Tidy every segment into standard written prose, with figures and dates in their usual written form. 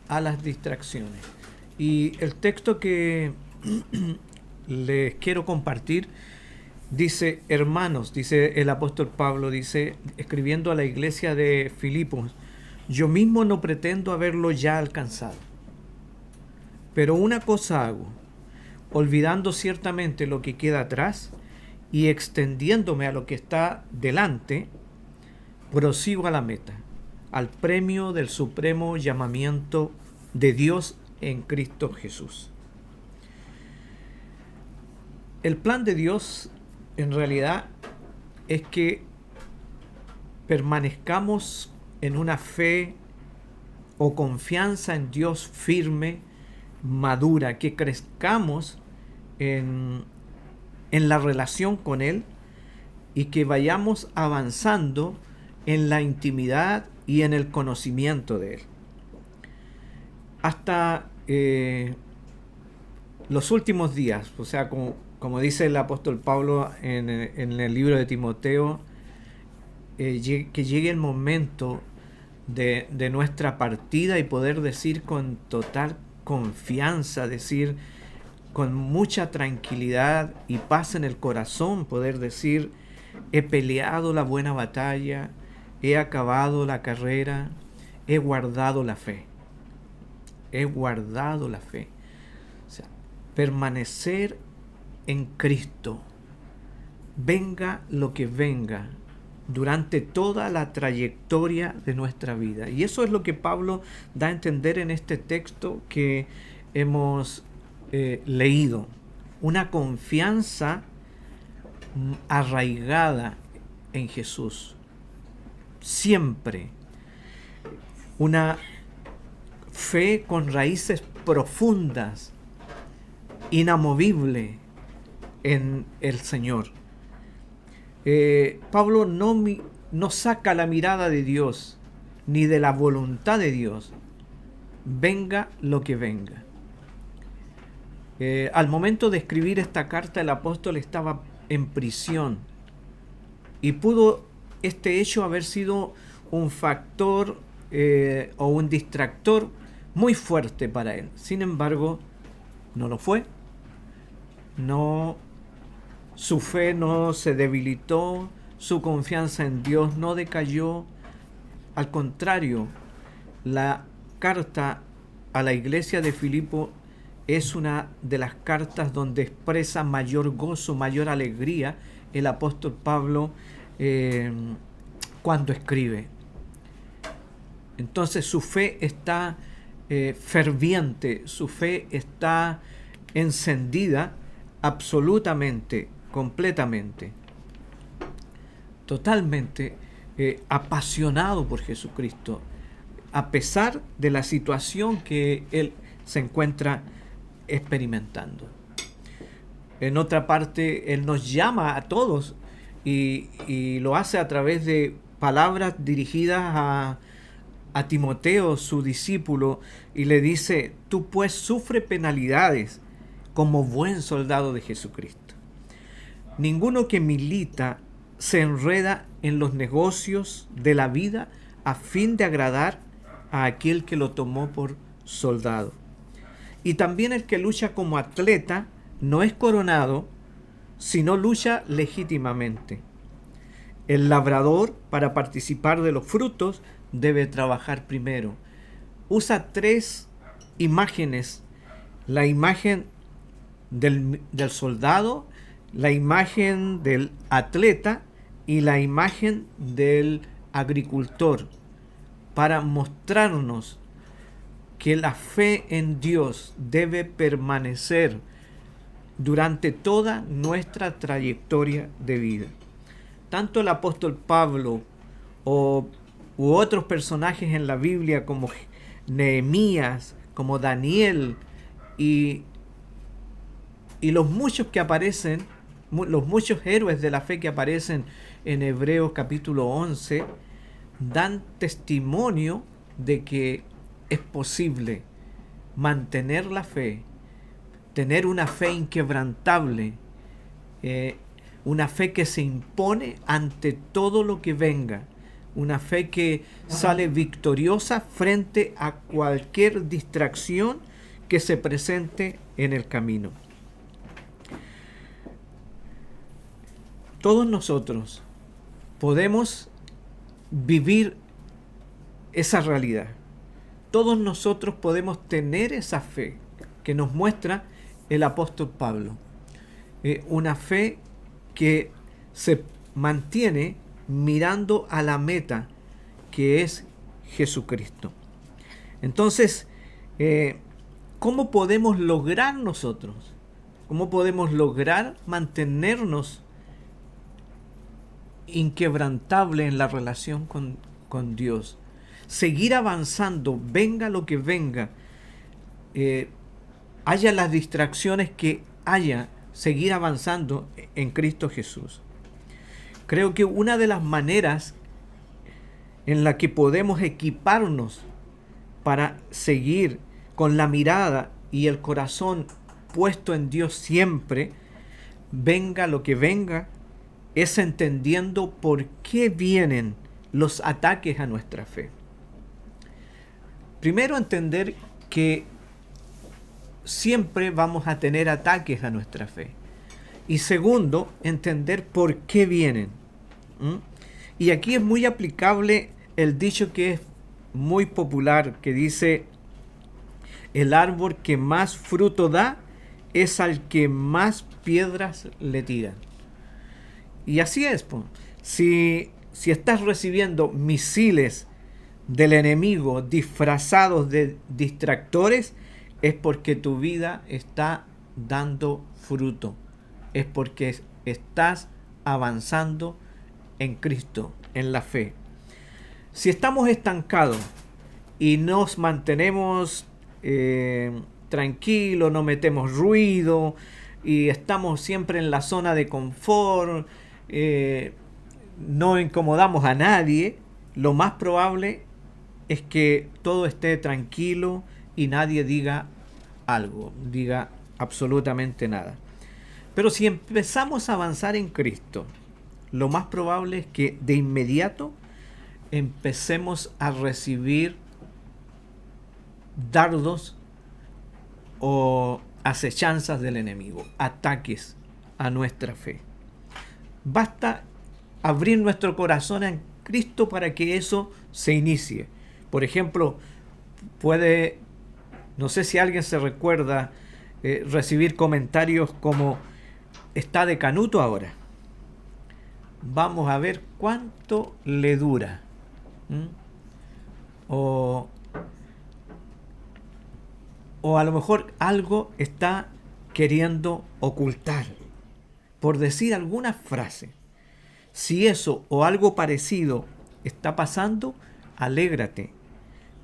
a las distracciones. Y el texto que les quiero compartir dice: hermanos, dice el apóstol Pablo, dice, escribiendo a la iglesia de Filipos, yo mismo no pretendo haberlo ya alcanzado, pero una cosa hago, olvidando ciertamente lo que queda atrás y extendiéndome a lo que está delante, prosigo a la meta, al premio del supremo llamamiento de Dios en Cristo Jesús. El plan de Dios en realidad es que permanezcamos en una fe o confianza en Dios firme, madura, que crezcamos en la relación con Él y que vayamos avanzando en la intimidad y en el conocimiento de Él. Hasta los últimos días, o sea, como dice el apóstol Pablo en el libro de Timoteo, que llegue el momento de nuestra partida y poder decir con total confianza, decir con mucha tranquilidad y paz en el corazón, poder decir: he peleado la buena batalla, he acabado la carrera, he guardado la fe. He guardado la fe. O sea, permanecer en Cristo, venga lo que venga, durante toda la trayectoria de nuestra vida. Y eso es lo que Pablo da a entender en este texto que hemos leído. Una confianza arraigada en Jesús. Siempre. Una fe con raíces profundas, inamovible en el Señor. Pablo no saca la mirada de Dios, ni de la voluntad de Dios, venga lo que venga. Al momento de escribir esta carta, el apóstol estaba en prisión y pudo este hecho haber sido un factor o un distractor muy fuerte para él. Sin embargo, no lo fue. Su fe no se debilitó, su confianza en Dios no decayó. Al contrario, la carta a la iglesia de Filipo es una de las cartas donde expresa mayor gozo, mayor alegría el apóstol Pablo cuando escribe. Entonces su fe está ferviente, su fe está encendida absolutamente, completamente, totalmente apasionado por Jesucristo, a pesar de la situación que él se encuentra experimentando. En otra parte, él nos llama a todos y lo hace a través de palabras dirigidas a Timoteo, su discípulo, y le dice: tú pues sufre penalidades como buen soldado de Jesucristo. Ninguno que milita se enreda en los negocios de la vida a fin de agradar a aquel que lo tomó por soldado. Y también el que lucha como atleta no es coronado, sino lucha legítimamente. El labrador, para participar de los frutos, debe trabajar primero. Usa tres imágenes: la imagen del soldado, la imagen del atleta y la imagen del agricultor, para mostrarnos que la fe en Dios debe permanecer durante toda nuestra trayectoria de vida. Tanto el apóstol Pablo u otros personajes en la Biblia como Nehemías, como Daniel y los muchos que aparecen, los muchos héroes de la fe que aparecen en Hebreos capítulo 11, dan testimonio de que es posible mantener la fe, tener una fe inquebrantable, una fe que se impone ante todo lo que venga, una fe que sale victoriosa frente a cualquier distracción que se presente en el camino. Todos nosotros podemos vivir esa realidad. Todos nosotros podemos tener esa fe que nos muestra el apóstol Pablo. Una fe que se mantiene mirando a la meta, que es Jesucristo. Entonces, ¿cómo podemos lograr nosotros? ¿Cómo podemos lograr mantenernos inquebrantable en la relación con Dios? Seguir avanzando, venga lo que venga, haya las distracciones que haya, seguir avanzando en Cristo Jesús. Creo que una de las maneras en la que podemos equiparnos para seguir con la mirada y el corazón puesto en Dios siempre, venga lo que venga, es entendiendo por qué vienen los ataques a nuestra fe. Primero, entender que siempre vamos a tener ataques a nuestra fe. Y segundo, entender por qué vienen. Y aquí es muy aplicable el dicho que es muy popular, que dice: el árbol que más fruto da es al que más piedras le tiran. Y así es, pues. Si estás recibiendo misiles del enemigo disfrazados de distractores, es porque tu vida está dando fruto. Es porque estás avanzando en Cristo, en la fe. Si estamos estancados y nos mantenemos tranquilos, no metemos ruido y estamos siempre en la zona de confort, no incomodamos a nadie, lo más probable es que todo esté tranquilo y nadie diga algo, diga absolutamente nada. Pero si empezamos a avanzar en Cristo, lo más probable es que de inmediato empecemos a recibir dardos o acechanzas del enemigo, ataques a nuestra fe. Basta abrir nuestro corazón en Cristo para que eso se inicie. Por ejemplo, no sé si alguien se recuerda, recibir comentarios como: está de canuto ahora. Vamos a ver cuánto le dura. O a lo mejor algo está queriendo ocultar. Por decir alguna frase. Si eso o algo parecido está pasando, alégrate,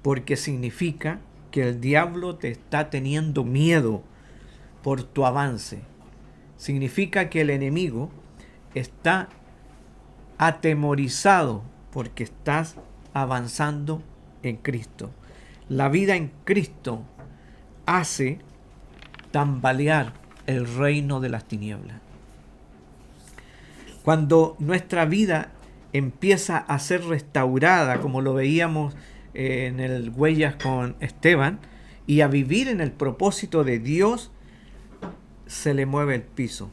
porque significa que el diablo te está teniendo miedo por tu avance. Significa que el enemigo está atemorizado porque estás avanzando en Cristo. La vida en Cristo hace tambalear el reino de las tinieblas. Cuando nuestra vida empieza a ser restaurada, como lo veíamos en el Huellas con Esteban, y a vivir en el propósito de Dios, se le mueve el piso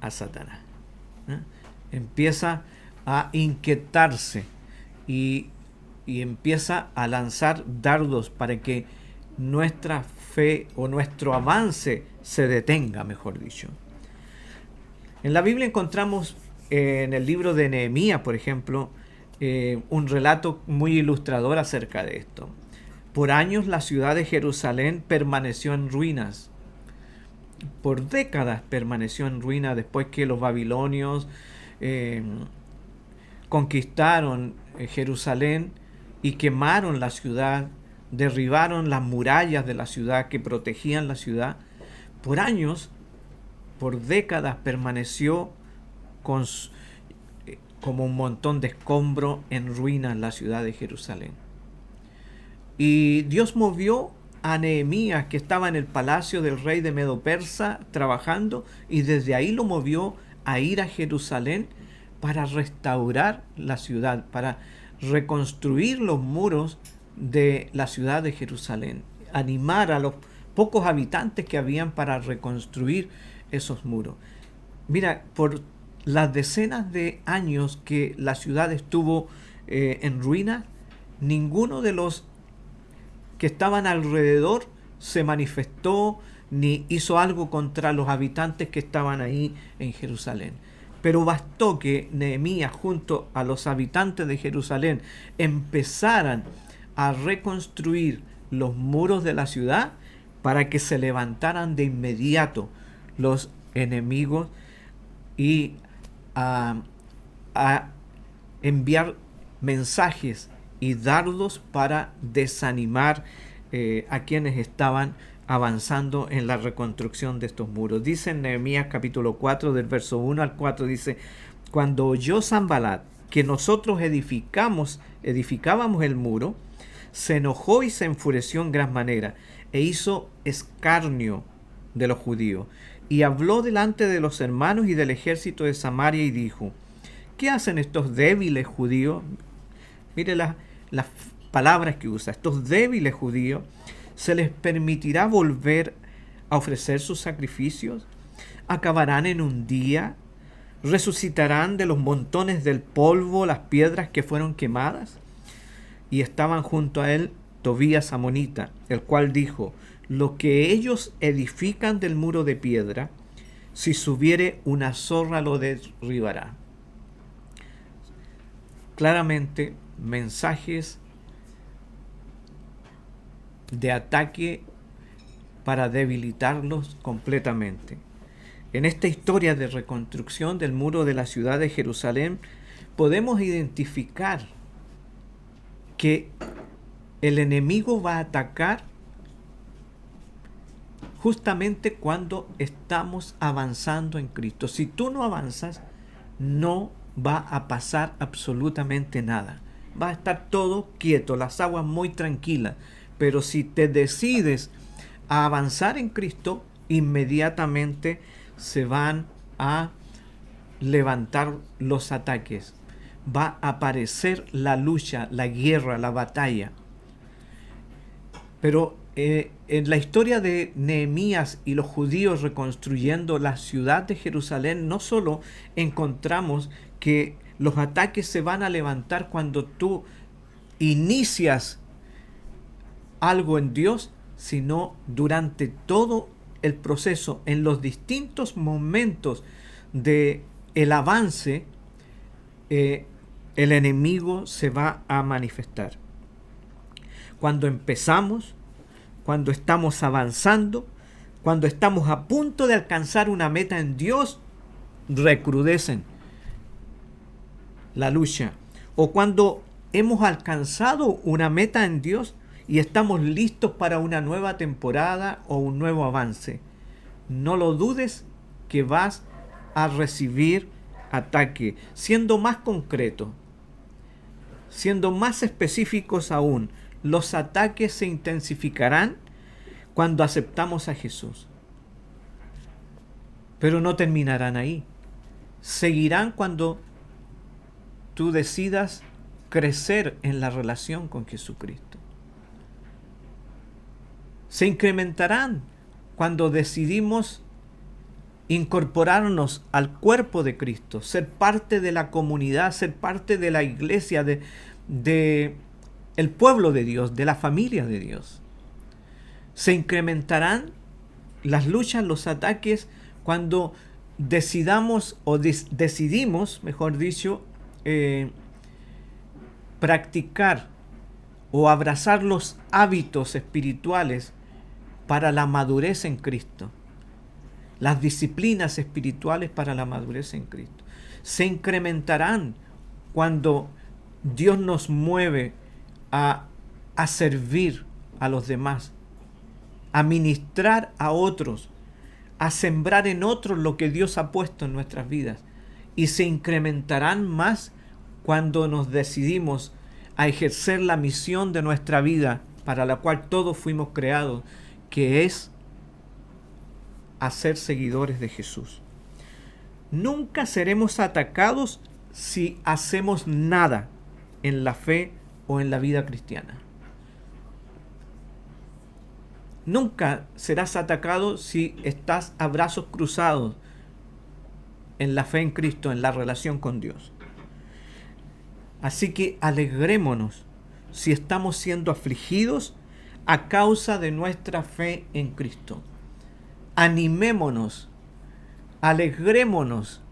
a Satanás. Empieza a inquietarse y empieza a lanzar dardos para que nuestra fe o nuestro avance se detenga, mejor dicho. En la Biblia encontramos en el libro de Nehemías, por ejemplo, un relato muy ilustrador acerca de esto. Por años la ciudad de Jerusalén permaneció en ruinas. Por décadas permaneció en ruinas después que los babilonios conquistaron Jerusalén y quemaron la ciudad, derribaron las murallas de la ciudad que protegían la ciudad. Por años, por décadas permaneció como un montón de escombros en ruinas la ciudad de Jerusalén. Y Dios movió a Nehemías, que estaba en el palacio del rey de Medo Persa trabajando, y desde ahí lo movió a ir a Jerusalén para restaurar la ciudad, para reconstruir los muros de la ciudad de Jerusalén, animar a los pocos habitantes que habían para reconstruir esos muros. Mira, por las decenas de años que la ciudad estuvo en ruina, ninguno de los que estaban alrededor se manifestó ni hizo algo contra los habitantes que estaban ahí en Jerusalén. Pero bastó que Nehemías junto a los habitantes de Jerusalén empezaran a reconstruir los muros de la ciudad para que se levantaran de inmediato los enemigos y a enviar mensajes y dardos para desanimar a quienes estaban avanzando en la reconstrucción de estos muros. Dice en Nehemías capítulo 4 del verso 1 al 4, dice: cuando oyó Sanbalat que nosotros edificábamos el muro, se enojó y se enfureció en gran manera e hizo escarnio de los judíos y habló delante de los hermanos y del ejército de Samaria y dijo: ¿qué hacen estos débiles judíos? Mire las palabras que usa. Estos débiles judíos, ¿se les permitirá volver a ofrecer sus sacrificios? ¿Acabarán en un día? ¿Resucitarán de los montones del polvo las piedras que fueron quemadas? Y estaban junto a él Tobías amonita, el cual dijo: lo que ellos edifican del muro de piedra, si subiere una zorra lo derribará. Claramente, mensajes de ataque para debilitarlos completamente. En esta historia de reconstrucción del muro de la ciudad de Jerusalén, podemos identificar que el enemigo va a atacar justamente cuando estamos avanzando en Cristo. Si tú no avanzas, no va a pasar absolutamente nada. Va a estar todo quieto, las aguas muy tranquilas. Pero si te decides a avanzar en Cristo, inmediatamente se van a levantar los ataques. Va a aparecer la lucha, la guerra, la batalla. Pero en la historia de Nehemías y los judíos reconstruyendo la ciudad de Jerusalén, no solo encontramos que los ataques se van a levantar cuando tú inicias algo en Dios, sino durante todo el proceso, en los distintos momentos de el avance, el enemigo se va a manifestar. Cuando empezamos, cuando estamos avanzando, cuando estamos a punto de alcanzar una meta en Dios, recrudecen la lucha. O cuando hemos alcanzado una meta en Dios y estamos listos para una nueva temporada o un nuevo avance, no lo dudes que vas a recibir ataque. Siendo más concreto, siendo más específicos aún, los ataques se intensificarán cuando aceptamos a Jesús. Pero no terminarán ahí. Seguirán cuando tú decidas crecer en la relación con Jesucristo. Se incrementarán cuando decidimos incorporarnos al cuerpo de Cristo, ser parte de la comunidad, ser parte de la iglesia, de el pueblo de Dios, de la familia de Dios. Se incrementarán las luchas, los ataques, cuando decidamos o decidimos, mejor dicho, practicar o abrazar los hábitos espirituales para la madurez en Cristo. Las disciplinas espirituales para la madurez en Cristo. Se incrementarán cuando Dios nos mueve a servir a los demás, a ministrar a otros, a sembrar en otros lo que Dios ha puesto en nuestras vidas. Y se incrementarán más cuando nos decidimos a ejercer la misión de nuestra vida para la cual todos fuimos creados, que es a ser seguidores de Jesús. Nunca seremos atacados si hacemos nada en la fe o en la vida cristiana. Nunca serás atacado si estás a brazos cruzados en la fe en Cristo, en la relación con Dios. Así que alegrémonos si estamos siendo afligidos a causa de nuestra fe en Cristo. Animémonos, alegrémonos,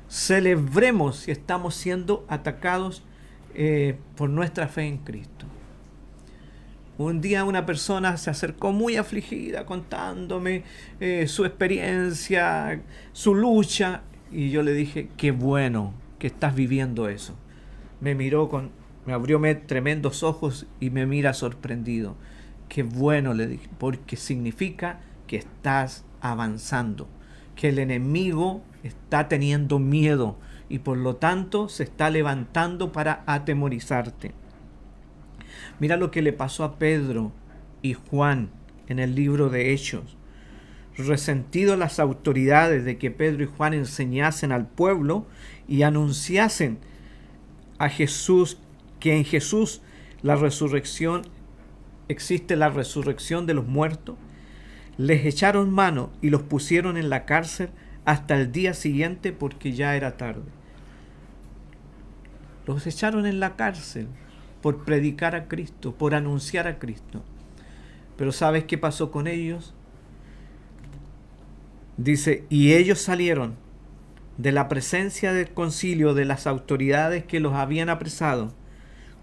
celebremos si estamos siendo atacados por nuestra fe en Cristo. Un día una persona se acercó muy afligida contándome su experiencia, su lucha, y yo le dije, qué bueno que estás viviendo eso. Me abrió tremendos ojos y me mira sorprendido. Qué bueno, le dije, porque significa que estás avanzando, que el enemigo está teniendo miedo y por lo tanto se está levantando para atemorizarte. Mira lo que le pasó a Pedro y Juan en el libro de Hechos. Resentidos las autoridades de que Pedro y Juan enseñasen al pueblo y anunciasen a Jesús, que en Jesús existe la resurrección de los muertos, les echaron mano y los pusieron en la cárcel hasta el día siguiente porque ya era tarde. Los echaron en la cárcel por predicar a Cristo, por anunciar a Cristo. Pero ¿sabes qué pasó con ellos? Dice, y ellos salieron de la presencia del concilio de las autoridades que los habían apresado,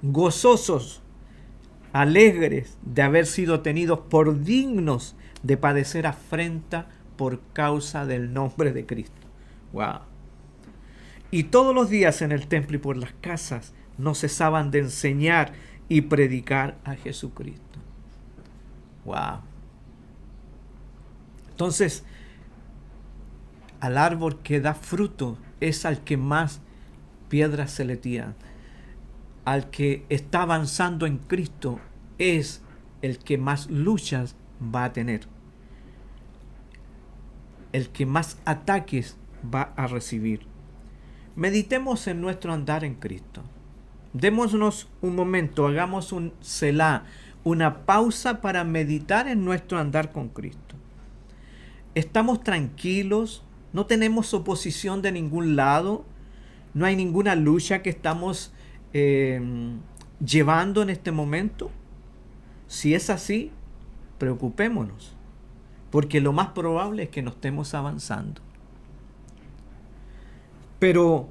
gozosos, alegres de haber sido tenidos por dignos de padecer afrenta por causa del nombre de Cristo. ¡Wow! Y todos los días en el templo y por las casas no cesaban de enseñar y predicar a Jesucristo. ¡Wow! Entonces, al árbol que da fruto es al que más piedras se le tiran. Al que está avanzando en Cristo es el que más luchas va a tener. El que más ataques va a recibir. Meditemos en nuestro andar en Cristo. Démonos un momento, hagamos un selá, una pausa para meditar en nuestro andar con Cristo. ¿Estamos tranquilos? ¿No tenemos oposición de ningún lado? ¿No hay ninguna lucha que estamos llevando en este momento? Si es así, preocupémonos, porque lo más probable es que no estemos avanzando. Pero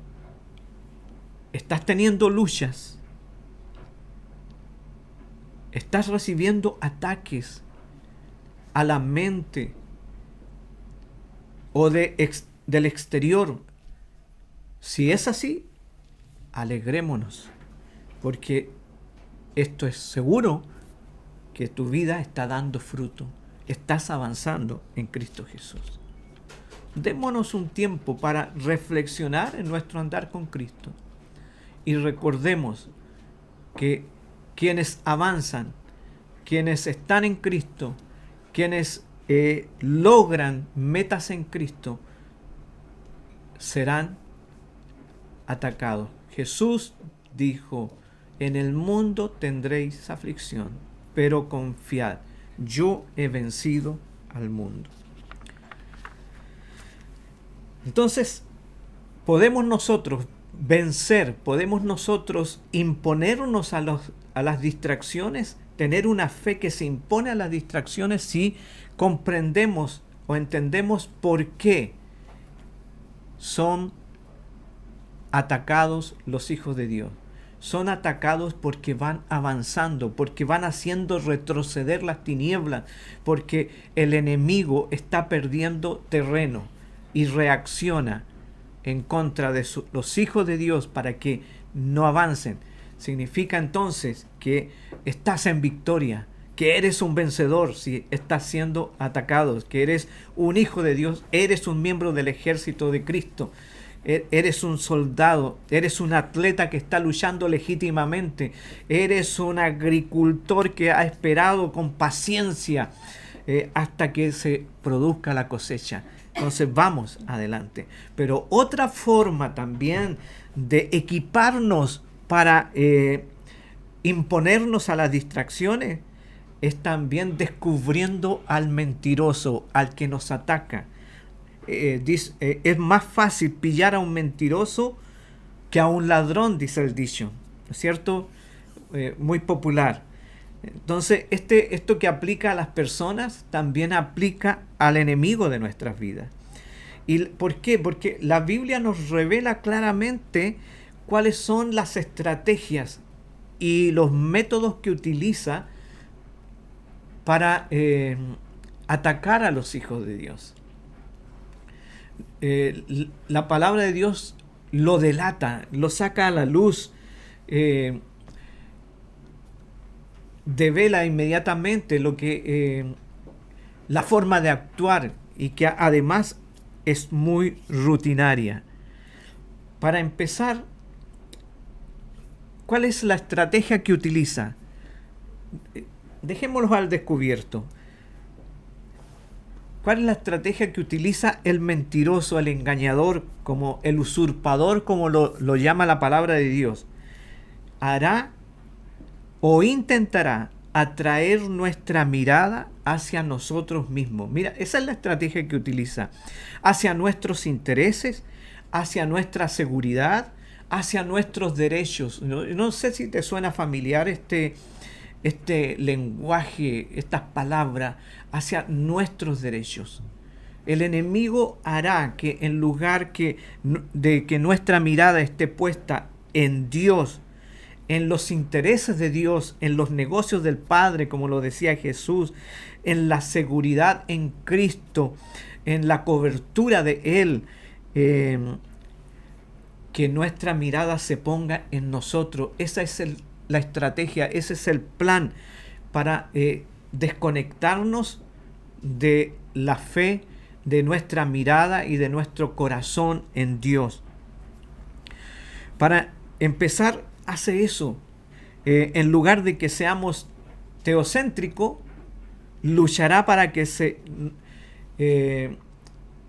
estás teniendo luchas, estás recibiendo ataques a la mente o del exterior. Si es así, alegrémonos, porque esto es seguro que tu vida está dando fruto, estás avanzando en Cristo Jesús. Démonos un tiempo para reflexionar en nuestro andar con Cristo y recordemos que quienes avanzan, quienes están en Cristo, quienes logran metas en Cristo, serán atacados. Jesús dijo, en el mundo tendréis aflicción, pero confiad, yo he vencido al mundo. Entonces, podemos nosotros vencer, podemos nosotros imponernos a las distracciones, tener una fe que se impone a las distracciones si comprendemos o entendemos por qué son atacados los hijos de Dios. Son atacados porque van avanzando, porque van haciendo retroceder las tinieblas, porque el enemigo está perdiendo terreno y reacciona en contra de los hijos de Dios para que no avancen. Significa entonces que estás en victoria, que eres un vencedor si estás siendo atacado, que eres un hijo de Dios, eres un miembro del ejército de Cristo, eres un soldado, eres un atleta que está luchando legítimamente, eres un agricultor que ha esperado con paciencia hasta que se produzca la cosecha. Entonces vamos adelante. Pero otra forma también de equiparnos para imponernos a las distracciones, es también descubriendo al mentiroso, al que nos ataca. Es más fácil pillar a un mentiroso que a un ladrón, dice el dicho, ¿no es cierto? Muy popular. Entonces, esto que aplica a las personas también aplica al enemigo de nuestras vidas. ¿Y por qué? Porque la Biblia nos revela claramente cuáles son las estrategias y los métodos que utiliza para atacar a los hijos de Dios. La palabra de Dios lo delata, lo saca a la luz, devela inmediatamente lo que la forma de actuar, y que además es muy rutinaria. Para empezar, ¿cuál es la estrategia que utiliza? Dejémoslo al descubierto. ¿Cuál es la estrategia que utiliza el mentiroso, el engañador, como el usurpador, como lo llama la palabra de Dios? Hará o intentará atraer nuestra mirada hacia nosotros mismos. Mira, esa es la estrategia que utiliza. Hacia nuestros intereses, hacia nuestra seguridad, hacia nuestros derechos. No sé si te suena familiar este lenguaje, estas palabras, hacia nuestros derechos. El enemigo hará que en lugar de que nuestra mirada esté puesta en Dios, en los intereses de Dios, en los negocios del Padre, como lo decía Jesús, en la seguridad en Cristo, en la cobertura de Él, que nuestra mirada se ponga en nosotros. Esa es la estrategia, ese es el plan para desconectarnos de la fe, de nuestra mirada y de nuestro corazón en Dios. Para empezar, hace eso. En lugar de que seamos teocéntricos, luchará para que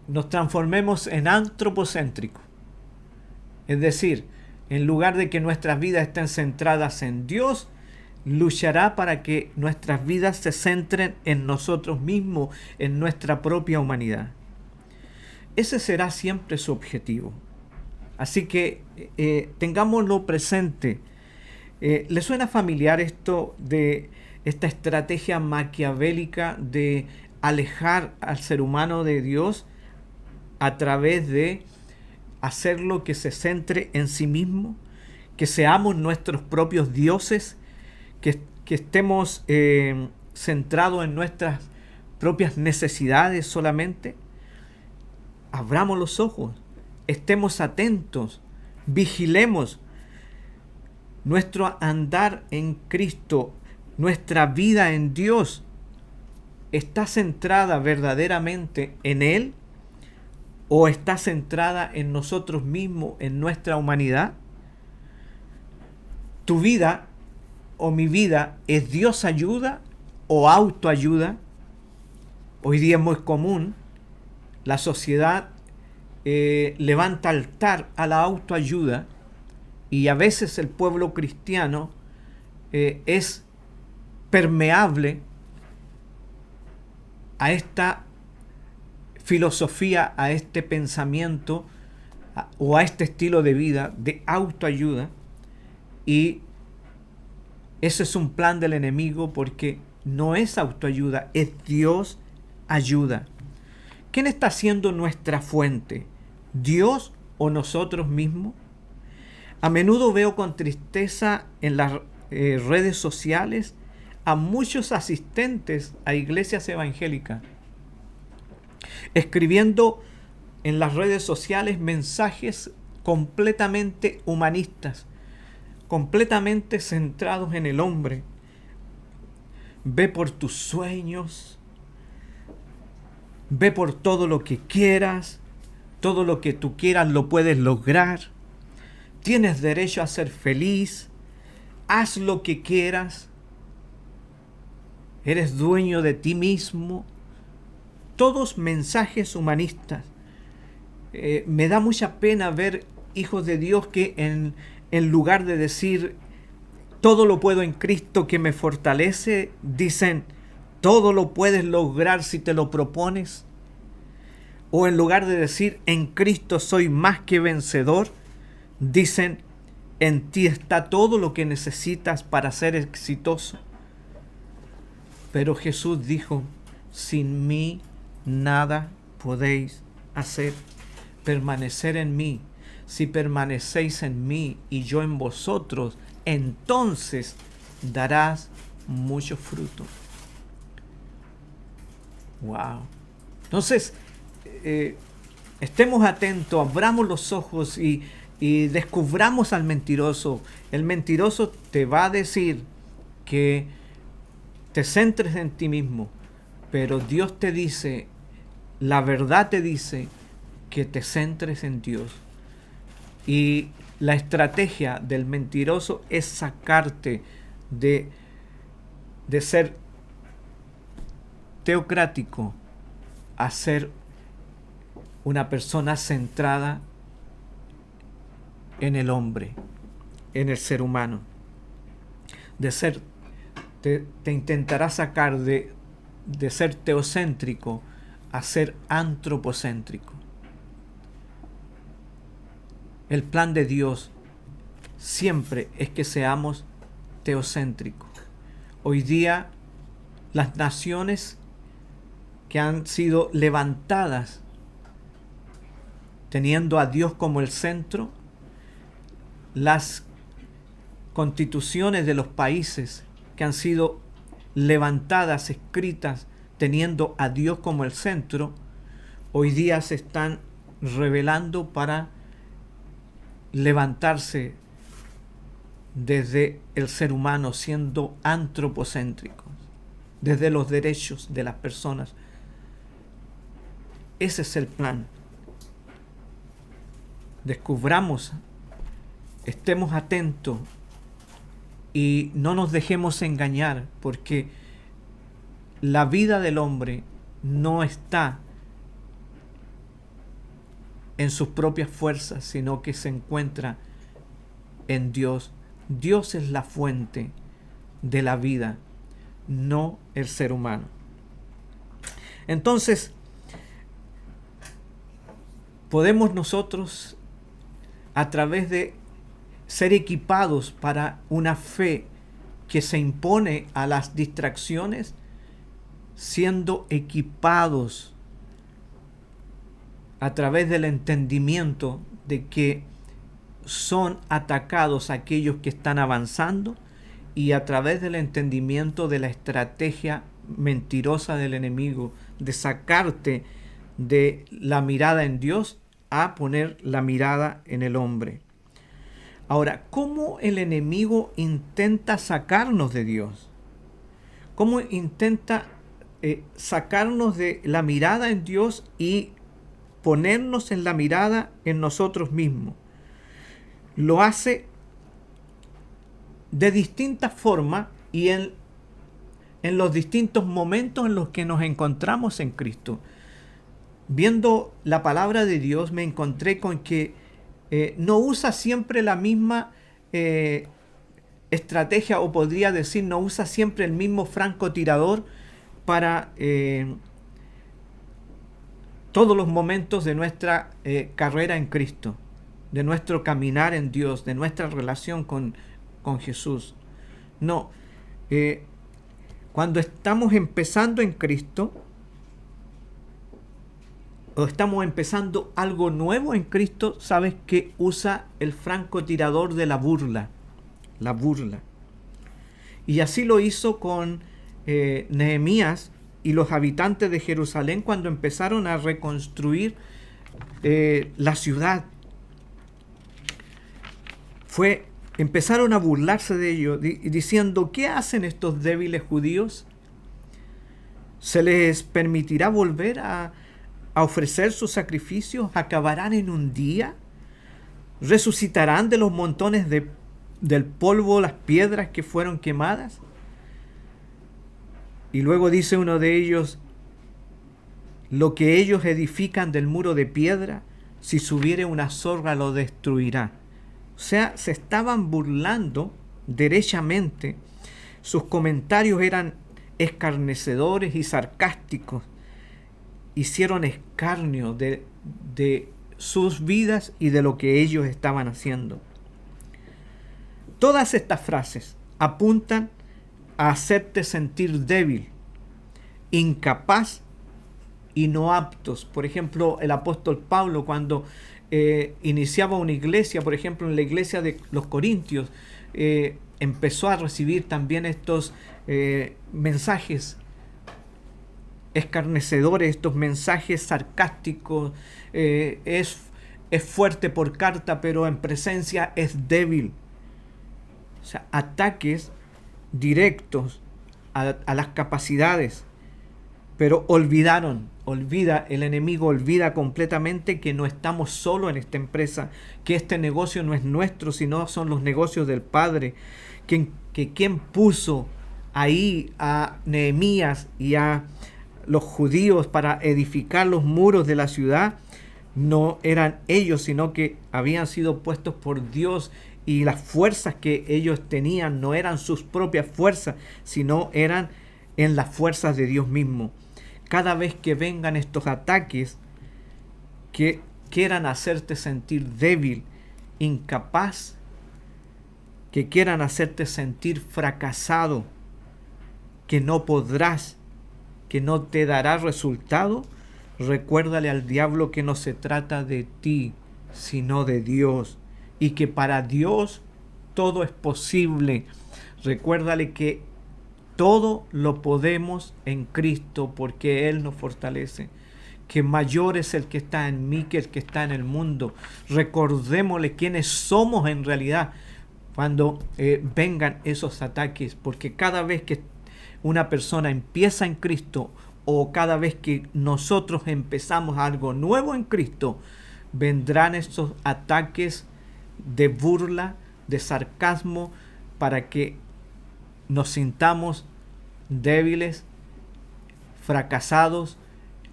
nos transformemos en antropocéntricos. Es decir, en lugar de que nuestras vidas estén centradas en Dios, luchará para que nuestras vidas se centren en nosotros mismos, en nuestra propia humanidad. Ese será siempre su objetivo. Así que tengámoslo presente. ¿Le suena familiar esto de esta estrategia maquiavélica de alejar al ser humano de Dios a través de hacerlo que se centre en sí mismo, que seamos nuestros propios dioses, que estemos centrados en nuestras propias necesidades solamente? Abramos los ojos, estemos atentos, vigilemos. Nuestro andar en Cristo, nuestra vida en Dios, ¿está centrada verdaderamente en Él? ¿O está centrada en nosotros mismos, en nuestra humanidad? ¿Tu vida o mi vida es Dios ayuda o autoayuda? Hoy día es muy común, la sociedad levanta altar a la autoayuda, y a veces el pueblo cristiano es permeable a esta filosofía, a este pensamiento o a este estilo de vida de autoayuda, y ese es un plan del enemigo, porque no es autoayuda, es Dios ayuda. ¿Quién está siendo nuestra fuente? ¿Dios o nosotros mismos? A menudo veo con tristeza en las redes sociales a muchos asistentes a iglesias evangélicas escribiendo en las redes sociales mensajes completamente humanistas, completamente centrados en el hombre. Ve por tus sueños, ve por todo lo que quieras, todo lo que tú quieras lo puedes lograr. Tienes derecho a ser feliz, haz lo que quieras, eres dueño de ti mismo. Todos mensajes humanistas. Me da mucha pena ver hijos de Dios que en lugar de decir todo lo puedo en Cristo que me fortalece, dicen todo lo puedes lograr si te lo propones? O en lugar de decir en Cristo soy más que vencedor, dicen en ti está todo lo que necesitas para ser exitoso. Pero Jesús dijo, sin mí nada podéis hacer. Permanecer en mí. Si permanecéis en mí y yo en vosotros, entonces darás mucho fruto. Wow. Entonces, estemos atentos, abramos los ojos y descubramos al mentiroso. El mentiroso te va a decir que te centres en ti mismo, pero Dios te dice, la verdad te dice que te centres en Dios. Y la estrategia del mentiroso es sacarte de ser teocrático a ser una persona centrada en el hombre, en el ser humano. Te intentará sacar de ser teocéntrico a ser antropocéntrico. El plan de Dios siempre es que seamos teocéntricos. Hoy día las naciones que han sido levantadas teniendo a Dios como el centro, las constituciones de los países que han sido levantadas, escritas, teniendo a Dios como el centro, hoy día se están rebelando para levantarse desde el ser humano, siendo antropocéntricos, desde los derechos de las personas. Ese es el plan. Descubramos, estemos atentos y no nos dejemos engañar, porque la vida del hombre no está en sus propias fuerzas, sino que se encuentra en Dios. Dios es la fuente de la vida, no el ser humano. Entonces, podemos nosotros, a través de ser equipados para una fe que se impone a las distracciones, siendo equipados a través del entendimiento de que son atacados aquellos que están avanzando, y a través del entendimiento de la estrategia mentirosa del enemigo de sacarte de la mirada en Dios a poner la mirada en el hombre. Ahora, ¿cómo el enemigo intenta sacarnos de Dios? ¿Cómo intenta sacarnos de la mirada en Dios y ponernos en la mirada en nosotros mismos? Lo hace de distintas formas y en los distintos momentos en los que nos encontramos en Cristo. Viendo la palabra de Dios, me encontré con que no usa siempre la misma estrategia, o podría decir, no usa siempre el mismo francotirador para todos los momentos de nuestra carrera en Cristo, de nuestro caminar en Dios, de nuestra relación con Jesús. No, cuando estamos empezando en Cristo, o estamos empezando algo nuevo en Cristo, sabes que usa el francotirador de la burla. La burla. Y así lo hizo con Nehemías y los habitantes de Jerusalén cuando empezaron a reconstruir la ciudad. Empezaron a burlarse de ellos, diciendo, ¿qué hacen estos débiles judíos? ¿Se les permitirá volver a ofrecer sus sacrificios? ¿Acabarán en un día? ¿Resucitarán de los montones del polvo las piedras que fueron quemadas? Y luego dice uno de ellos, lo que ellos edifican del muro de piedra si subiere una zorra lo destruirá. O sea, se estaban burlando derechamente. Sus comentarios eran escarnecedores y sarcásticos. Hicieron escarnio de sus vidas y de lo que ellos estaban haciendo. Todas estas frases apuntan a hacerte sentir débil, incapaz y no aptos. Por ejemplo, el apóstol Pablo, cuando iniciaba una iglesia, por ejemplo, en la iglesia de los Corintios, empezó a recibir también estos mensajes escarnecedores, estos mensajes sarcásticos. Es fuerte por carta, pero en presencia es débil. O sea, ataques directos a las capacidades. Pero el enemigo olvida completamente que no estamos solos en esta empresa, que este negocio no es nuestro, sino son los negocios del Padre, que quien puso ahí a Nehemías y a los judíos para edificar los muros de la ciudad, no eran ellos, sino que habían sido puestos por Dios, y las fuerzas que ellos tenían no eran sus propias fuerzas, sino eran en las fuerzas de Dios mismo. Cada vez que vengan estos ataques que quieran hacerte sentir débil, incapaz, que quieran hacerte sentir fracasado, que no podrás, que no te dará resultado, recuérdale al diablo que no se trata de ti, sino de Dios, y que para Dios todo es posible. Recuérdale que todo lo podemos en Cristo, porque Él nos fortalece. Que mayor es el que está en mí que el que está en el mundo. Recordémosle quiénes somos en realidad cuando vengan esos ataques, porque cada vez que una persona empieza en Cristo, o cada vez que nosotros empezamos algo nuevo en Cristo, vendrán estos ataques de burla, de sarcasmo, para que nos sintamos débiles, fracasados,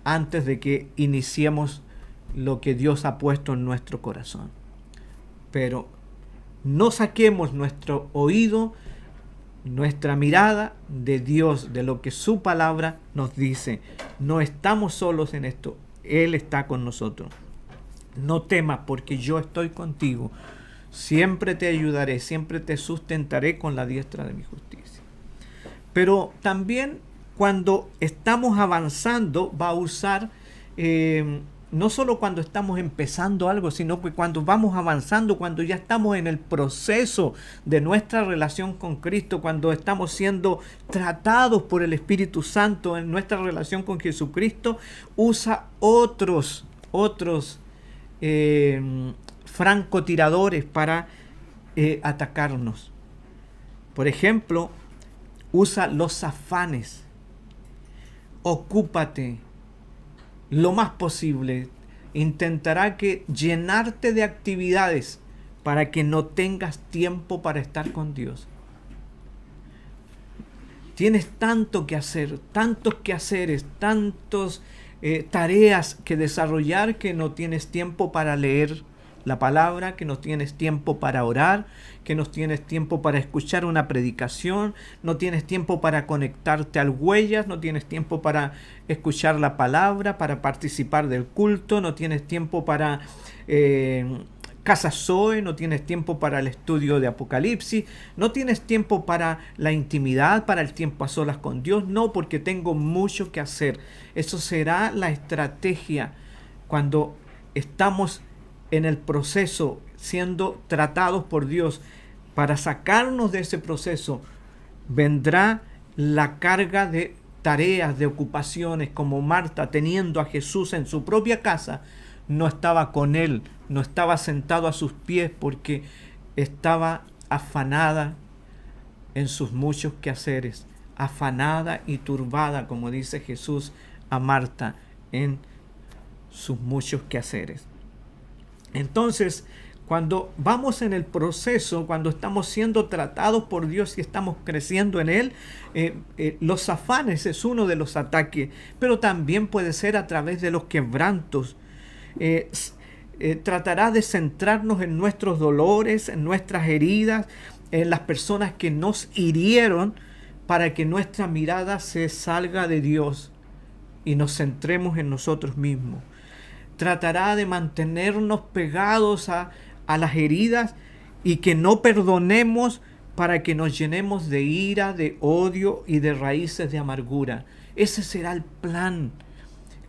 antes de que iniciemos lo que Dios ha puesto en nuestro corazón. Pero no saquemos nuestro oído, nuestra mirada de Dios, de lo que su palabra nos dice. No estamos solos en esto, Él está con nosotros. No temas, porque yo estoy contigo. Siempre te ayudaré, siempre te sustentaré con la diestra de mi justicia. Pero también cuando estamos avanzando va a usar, no solo cuando estamos empezando algo, sino que cuando vamos avanzando, cuando ya estamos en el proceso de nuestra relación con Cristo, cuando estamos siendo tratados por el Espíritu Santo en nuestra relación con Jesucristo, usa otros francotiradores para atacarnos. Por ejemplo, usa los afanes. Ocúpate lo más posible. Intentará llenarte de actividades para que no tengas tiempo para estar con Dios. Tienes tanto que hacer, tantos quehaceres, tantas tareas que desarrollar, que no tienes tiempo para leer la palabra, que no tienes tiempo para orar, que no tienes tiempo para escuchar una predicación, no tienes tiempo para conectarte al Huellas, no tienes tiempo para escuchar la palabra, para participar del culto, no tienes tiempo para Casa Zoe, no tienes tiempo para el estudio de Apocalipsis, no tienes tiempo para la intimidad, para el tiempo a solas con Dios. No, porque tengo mucho que hacer. Eso será la estrategia cuando estamos en el proceso, siendo tratados por Dios. Para sacarnos de ese proceso, vendrá la carga de tareas, de ocupaciones, como Marta, teniendo a Jesús en su propia casa, no estaba con Él, no estaba sentado a sus pies, porque estaba afanada en sus muchos quehaceres, afanada y turbada, como dice Jesús a Marta, en sus muchos quehaceres. Entonces, cuando vamos en el proceso, cuando estamos siendo tratados por Dios y estamos creciendo en Él, los afanes es uno de los ataques, pero también puede ser a través de los quebrantos. tratará de centrarnos en nuestros dolores, en nuestras heridas, en las personas que nos hirieron, para que nuestra mirada se salga de Dios y nos centremos en nosotros mismos. Tratará de mantenernos pegados a las heridas y que no perdonemos, para que nos llenemos de ira, de odio y de raíces de amargura. Ese será el plan.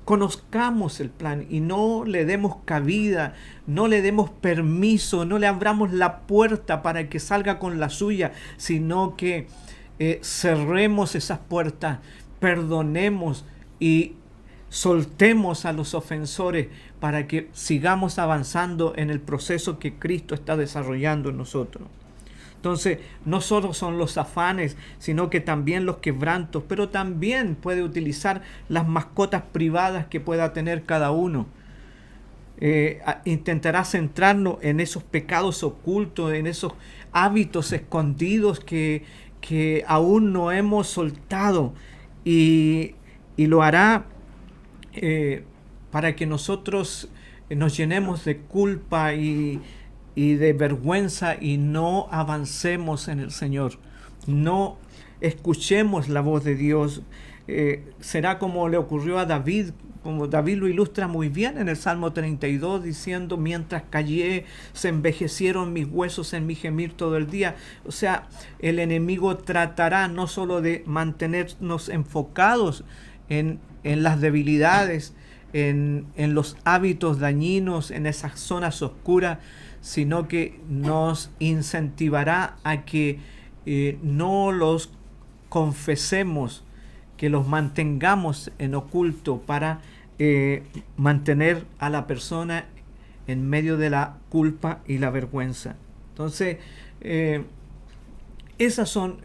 Conozcamos el plan y no le demos cabida, no le demos permiso, no le abramos la puerta para que salga con la suya, sino que cerremos esas puertas, perdonemos y soltemos a los ofensores, para que sigamos avanzando en el proceso que Cristo está desarrollando en nosotros. Entonces, no solo son los afanes, sino que también los quebrantos, pero también puede utilizar las mascotas privadas que pueda tener cada uno. Intentará centrarnos en esos pecados ocultos, en esos hábitos escondidos que aún no hemos soltado, y lo hará para que nosotros nos llenemos de culpa y de vergüenza y no avancemos en el Señor, no escuchemos la voz de Dios. Será como le ocurrió a David, como David lo ilustra muy bien en el Salmo 32, diciendo: mientras callé, se envejecieron mis huesos en mi gemir todo el día. O sea, el enemigo tratará no solo de mantenernos enfocados en las debilidades, en los hábitos dañinos, en esas zonas oscuras, sino que nos incentivará a que no los confesemos, que los mantengamos en oculto, para mantener a la persona en medio de la culpa y la vergüenza. Entonces, esos son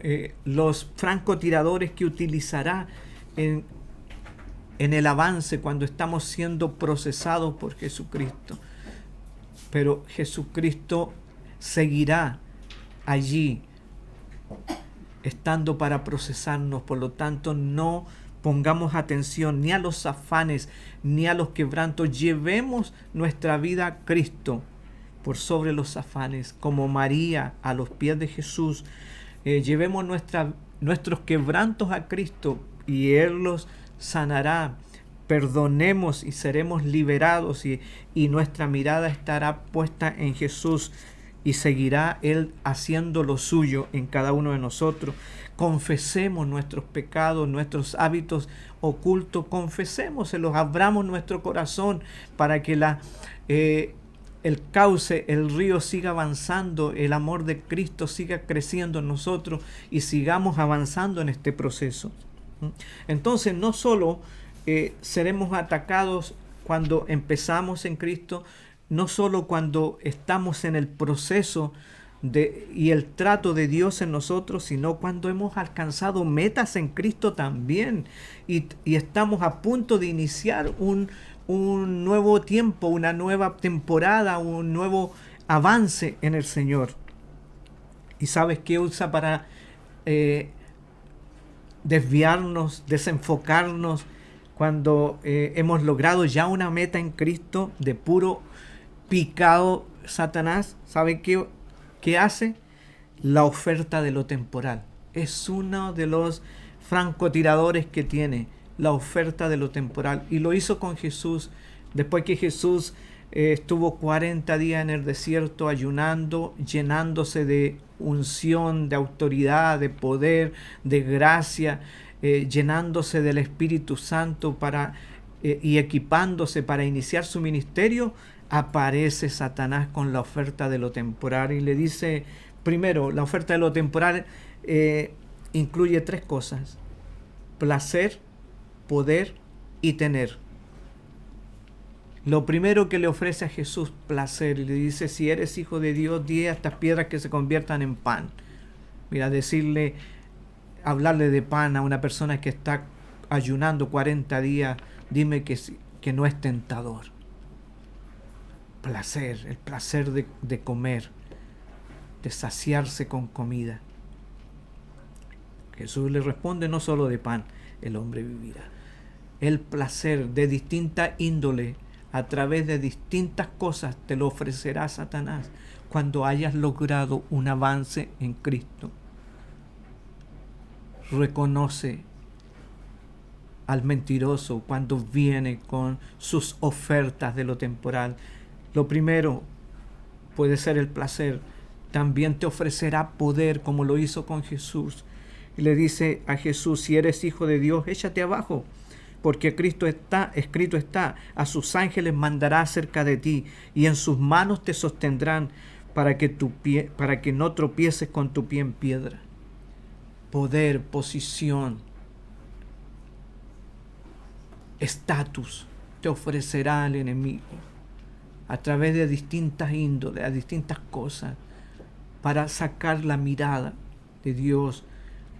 los francotiradores que utilizará en el avance cuando estamos siendo procesados por Jesucristo. Pero Jesucristo seguirá allí, estando para procesarnos. Por lo tanto, no pongamos atención ni a los afanes ni a los quebrantos. Llevemos nuestra vida a Cristo por sobre los afanes, como María a los pies de Jesús. Llevemos nuestros quebrantos a Cristo y Él los sanará. Perdonemos y seremos liberados, y nuestra mirada estará puesta en Jesús, y seguirá Él haciendo lo suyo en cada uno de nosotros. Confesemos nuestros pecados, nuestros hábitos ocultos, confesémoselos, abramos nuestro corazón para que el cauce, el río siga avanzando, el amor de Cristo siga creciendo en nosotros y sigamos avanzando en este proceso. Entonces, no solo seremos atacados cuando empezamos en Cristo, no solo cuando estamos en el proceso y el trato de Dios en nosotros, sino cuando hemos alcanzado metas en Cristo también, y estamos a punto de iniciar un nuevo tiempo, una nueva temporada, un nuevo avance en el Señor. ¿Y sabes qué usa para desviarnos, desenfocarnos? Cuando hemos logrado ya una meta en Cristo, de puro picado Satanás, ¿sabe qué hace? La oferta de lo temporal. Es uno de los francotiradores que tiene, la oferta de lo temporal. Y lo hizo con Jesús. Después que Jesús estuvo 40 días en el desierto ayunando, llenándose de unción, de autoridad, de poder, de gracia, llenándose del Espíritu Santo y equipándose para iniciar su ministerio, aparece Satanás con la oferta de lo temporal y le dice: primero, la oferta de lo temporal incluye 3 cosas: placer, poder y tener. Lo primero que le ofrece a Jesús, placer, y le dice: si eres hijo de Dios, di a estas piedras que se conviertan en pan. Mira, hablarle de pan a una persona que está ayunando 40 días, dime que no es tentador. Placer, el placer de comer, de saciarse con comida. Jesús le responde: no solo de pan el hombre vivirá. El placer de distinta índole, a través de distintas cosas te lo ofrecerá Satanás cuando hayas logrado un avance en Cristo. Reconoce al mentiroso cuando viene con sus ofertas de lo temporal. Lo primero puede ser el placer. También te ofrecerá poder, como lo hizo con Jesús. Y le dice a Jesús: si eres hijo de Dios, échate abajo, porque escrito está, a sus ángeles mandará cerca de ti, y en sus manos te sostendrán para que no tropieces con tu pie en piedra. Poder, posición, estatus te ofrecerá el enemigo a través de distintas índoles, a distintas cosas, para sacar la mirada de Dios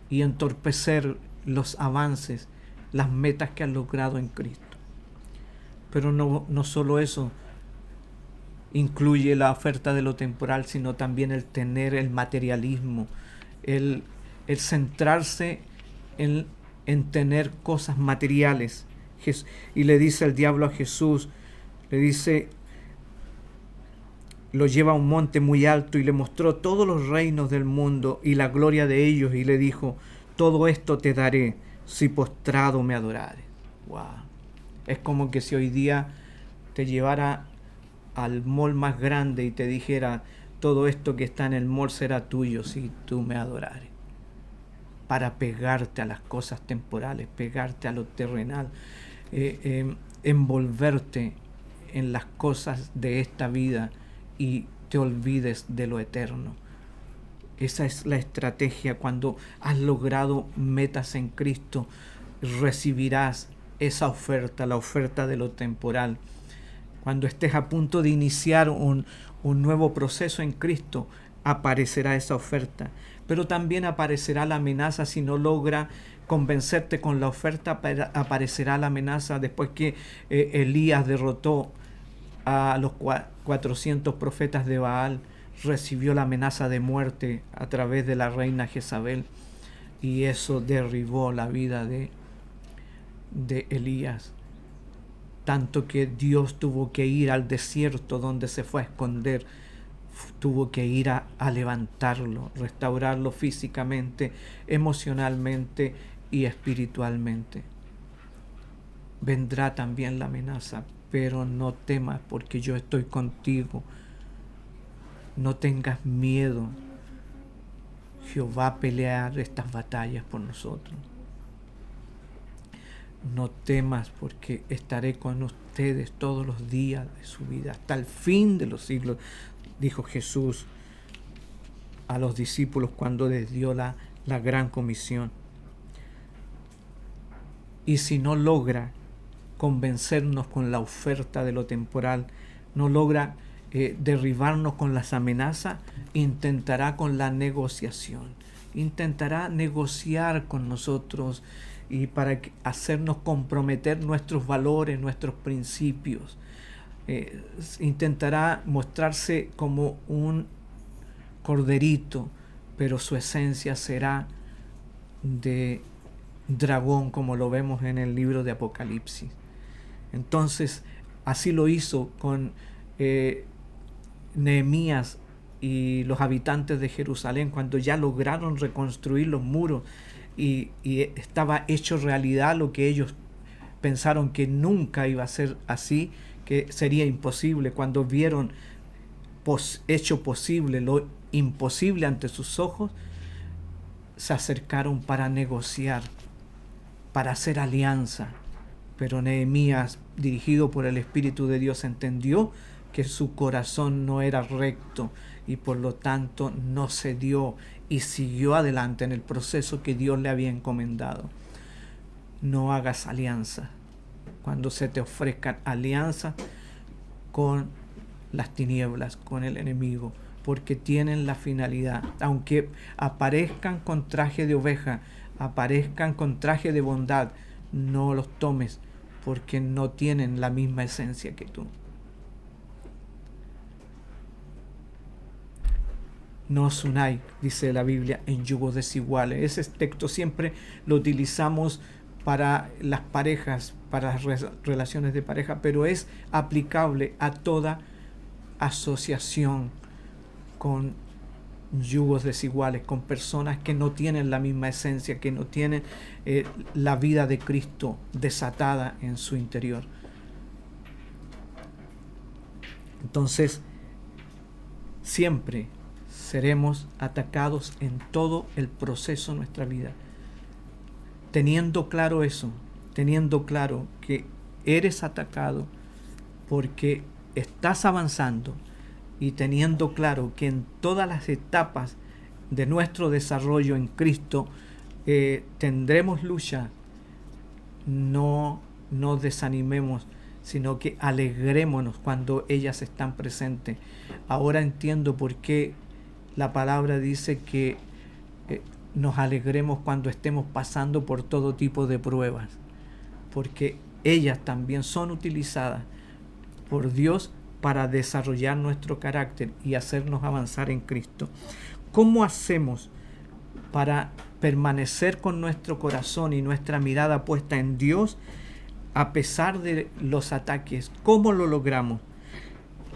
y entorpecer los avances, las metas que has logrado en Cristo. Pero no solo eso incluye la oferta de lo temporal, sino también el tener el materialismo, el centrarse en tener cosas materiales. Y le dice el diablo a Jesús, le dice, lo lleva a un monte muy alto y le mostró todos los reinos del mundo y la gloria de ellos, y le dijo: todo esto te daré si postrado me adorares. Wow. Es como que si hoy día te llevara al mall más grande y te dijera: todo esto que está en el mall será tuyo si tú me adorares. Para pegarte a las cosas temporales, pegarte a lo terrenal, envolverte en las cosas de esta vida y te olvides de lo eterno. Esa es la estrategia. Cuando has logrado metas en Cristo, recibirás esa oferta, la oferta de lo temporal. Cuando estés a punto de iniciar un nuevo proceso en Cristo, aparecerá esa oferta. Pero también aparecerá la amenaza si no logra convencerte con la oferta. Aparecerá la amenaza después que Elías derrotó a los 400 profetas de Baal. Recibió la amenaza de muerte a través de la reina Jezabel, y eso derribó la vida de Elías, tanto que Dios tuvo que ir al desierto donde se fue a esconder, tuvo que ir a levantarlo, restaurarlo físicamente, emocionalmente y espiritualmente. Vendrá también la amenaza, pero no temas, porque yo estoy contigo. No tengas miedo. Jehová va a pelear estas batallas por nosotros. No temas, porque estaré con ustedes todos los días de su vida, hasta el fin de los siglos, dijo Jesús a los discípulos cuando les dio la gran comisión. Y si no logra convencernos con la oferta de lo temporal, no logra derribarnos con las amenazas, intentará con la negociación, intentará negociar con nosotros y para hacernos comprometer nuestros valores, nuestros principios. Intentará mostrarse como un corderito, pero su esencia será de dragón, como lo vemos en el libro de Apocalipsis. Entonces, así lo hizo con Nehemías y los habitantes de Jerusalén cuando ya lograron reconstruir los muros y estaba hecho realidad lo que ellos pensaron que nunca iba a ser así, que sería imposible. Cuando vieron hecho posible lo imposible ante sus ojos, se acercaron para negociar, para hacer alianza. Pero Nehemías, dirigido por el Espíritu de Dios, entendió que su corazón no era recto y por lo tanto no cedió y siguió adelante en el proceso que Dios le había encomendado. No hagas alianza cuando se te ofrezcan alianzas con las tinieblas, con el enemigo, porque tienen la finalidad, aunque aparezcan con traje de oveja, aparezcan con traje de bondad, no los tomes, porque no tienen la misma esencia que tú. No os unáis, dice la Biblia, en yugos desiguales. Ese texto siempre lo utilizamos para las parejas, para las relaciones de pareja, pero es aplicable a toda asociación con yugos desiguales, con personas que no tienen la misma esencia, que no tienen la vida de Cristo desatada en su interior. Entonces, siempre seremos atacados en todo el proceso de nuestra vida. Teniendo claro eso, teniendo claro que eres atacado porque estás avanzando, y teniendo claro que en todas las etapas de nuestro desarrollo en Cristo tendremos lucha, no nos desanimemos, sino que alegrémonos cuando ellas están presentes. Ahora entiendo por qué la palabra dice que nos alegremos cuando estemos pasando por todo tipo de pruebas, porque ellas también son utilizadas por Dios para desarrollar nuestro carácter y hacernos avanzar en Cristo. ¿Cómo hacemos para permanecer con nuestro corazón y nuestra mirada puesta en Dios a pesar de los ataques? ¿Cómo lo logramos?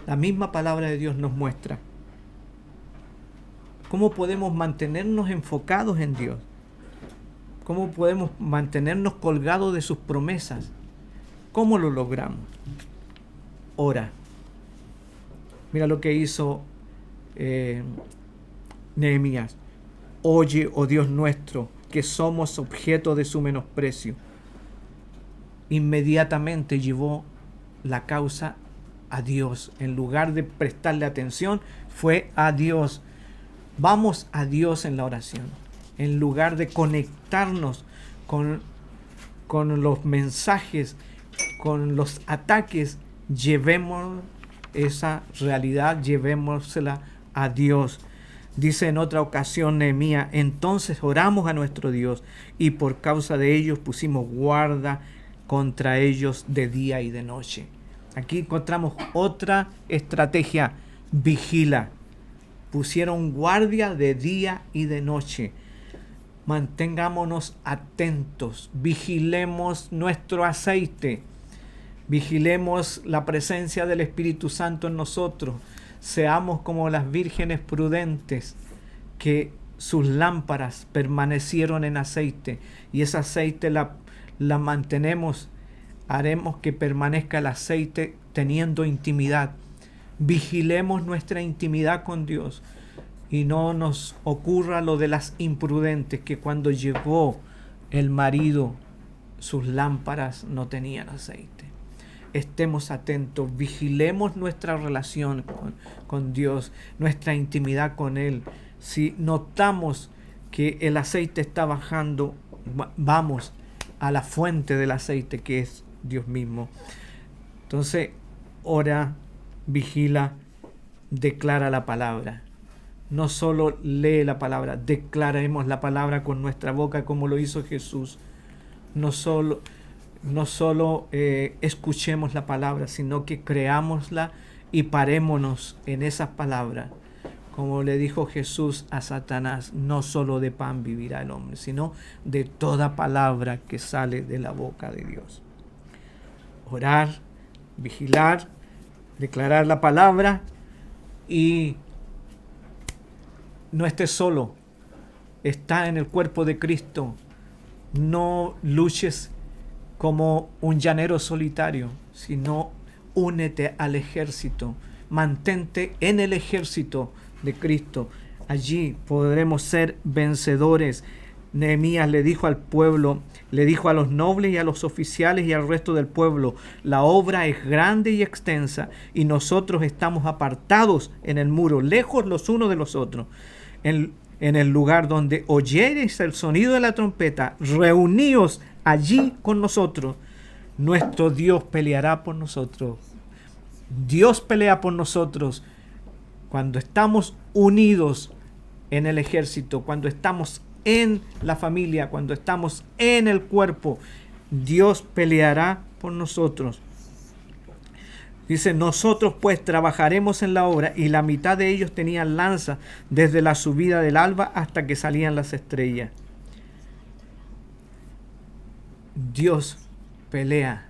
La misma palabra de Dios nos muestra cómo podemos mantenernos enfocados en Dios, cómo podemos mantenernos colgados de sus promesas. ¿Cómo lo logramos? Ora. Mira lo que hizo Nehemías. Oye, oh Dios nuestro, que somos objeto de su menosprecio. Inmediatamente llevó la causa a Dios. En lugar de prestarle atención, fue a Dios. Vamos a Dios en la oración. En lugar de conectarnos con los mensajes, con los ataques, llevemos esa realidad, llevémosela a Dios. Dice en otra ocasión Nehemías: entonces oramos a nuestro Dios y por causa de ellos pusimos guarda contra ellos de día y de noche. Aquí encontramos otra estrategia: vigila. Pusieron guardia de día y de noche. Mantengámonos atentos, vigilemos nuestro aceite. Vigilemos la presencia del Espíritu Santo en nosotros. Seamos como las vírgenes prudentes, que sus lámparas permanecieron en aceite, y ese aceite la mantenemos. Haremos que permanezca el aceite teniendo intimidad. Vigilemos nuestra intimidad con Dios y no nos ocurra lo de las imprudentes, que cuando llegó el marido sus lámparas no tenían aceite. Estemos atentos, vigilemos nuestra relación con Dios, nuestra intimidad con Él. Si notamos que el aceite está bajando, vamos a la fuente del aceite, que es Dios mismo. Entonces, ora, vigila, declara la palabra. No solo lee la palabra, declaremos la palabra con nuestra boca como lo hizo Jesús. No solo escuchemos la palabra, sino que creámosla y parémonos en esas palabras. Como le dijo Jesús a Satanás: no solo de pan vivirá el hombre, sino de toda palabra que sale de la boca de Dios. Orar, vigilar, declarar la palabra, y no estés solo, está en el cuerpo de Cristo. No luches como un llanero solitario, sino únete al ejército. Mantente en el ejército de Cristo. Allí podremos ser vencedores. Nehemías le dijo al pueblo, le dijo a los nobles y a los oficiales y al resto del pueblo: la obra es grande y extensa, y nosotros estamos apartados en el muro, lejos los unos de los otros. En el lugar donde oyereis el sonido de la trompeta, reuníos allí con nosotros. Nuestro Dios peleará por nosotros. Dios pelea por nosotros cuando estamos unidos en el ejército, cuando estamos en la familia, cuando estamos en el cuerpo. Dios peleará por nosotros. Dice: nosotros pues trabajaremos en la obra, y la mitad de ellos tenían lanzas desde la subida del alba hasta que salían las estrellas. Dios pelea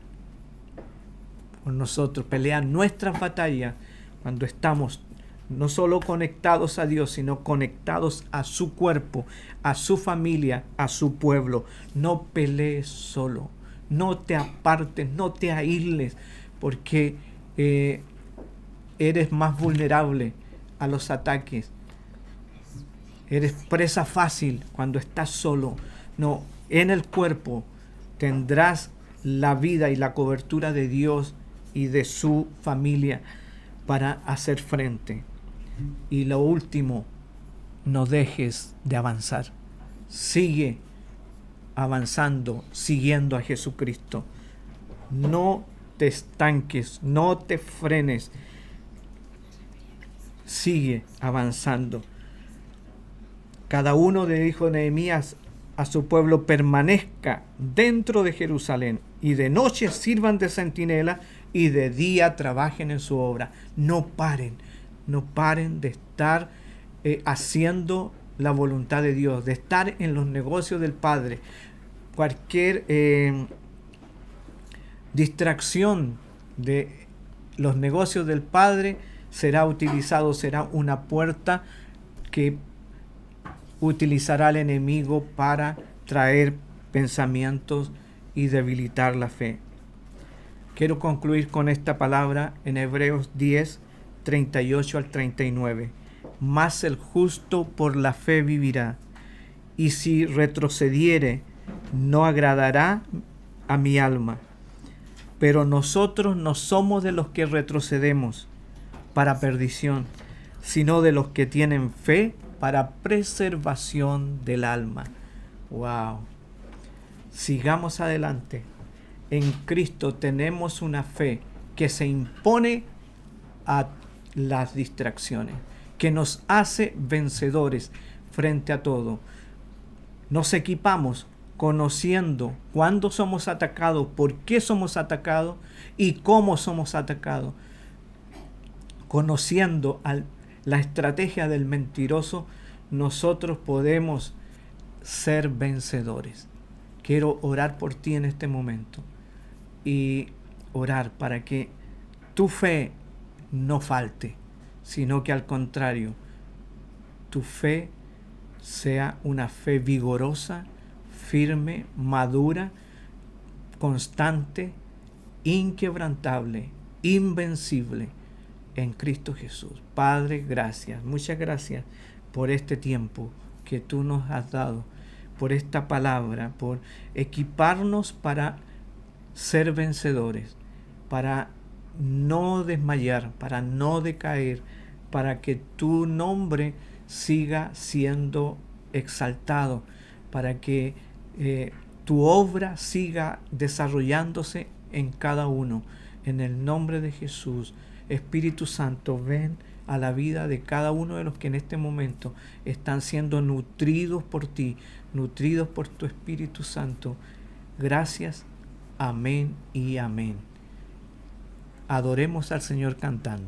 por nosotros, pelea nuestras batallas cuando estamos no solo conectados a Dios, sino conectados a su cuerpo, a su familia, a su pueblo. No pelees solo, no te apartes, no te aísles, porque eres más vulnerable a los ataques. Eres presa fácil cuando estás solo. No, en el cuerpo tendrás la vida y la cobertura de Dios y de su familia para hacer frente. Y lo último, no dejes de avanzar. Sigue avanzando, siguiendo a Jesucristo. No te estanques, no te frenes. Sigue avanzando. Cada uno le dijo Nehemías a su pueblo: permanezca dentro de Jerusalén, y de noche sirvan de centinela, y de día trabajen en su obra. No paren de estar haciendo la voluntad de Dios, de estar en los negocios del Padre. Cualquier distracción de los negocios del Padre será una puerta que utilizará el enemigo para traer pensamientos y debilitar la fe. Quiero concluir con esta palabra en Hebreos 10, 38 al 39. Mas el justo por la fe vivirá, y si retrocediere, no agradará a mi alma. Pero nosotros no somos de los que retrocedemos para perdición, sino de los que tienen fe para preservación del alma. ¡Wow! Sigamos adelante. En Cristo tenemos una fe que se impone a las distracciones, que nos hace vencedores frente a todo. Nos equipamos conociendo cuándo somos atacados, por qué somos atacados y cómo somos atacados. Conociendo la estrategia del mentiroso, nosotros podemos ser vencedores. Quiero orar por ti en este momento y orar para que tu fe no falte, sino que al contrario, tu fe sea una fe vigorosa, firme, madura, constante, inquebrantable, invencible en Cristo Jesús. Padre, gracias, muchas gracias por este tiempo que tú nos has dado, por esta palabra, por equiparnos para ser vencedores, para no desmayar, para no decaer, para que tu nombre siga siendo exaltado, para que tu obra siga desarrollándose en cada uno. En el nombre de Jesús, Espíritu Santo, ven a la vida de cada uno de los que en este momento están siendo nutridos por ti, nutridos por tu Espíritu Santo. Gracias. Amén y amén. Adoremos al Señor cantando.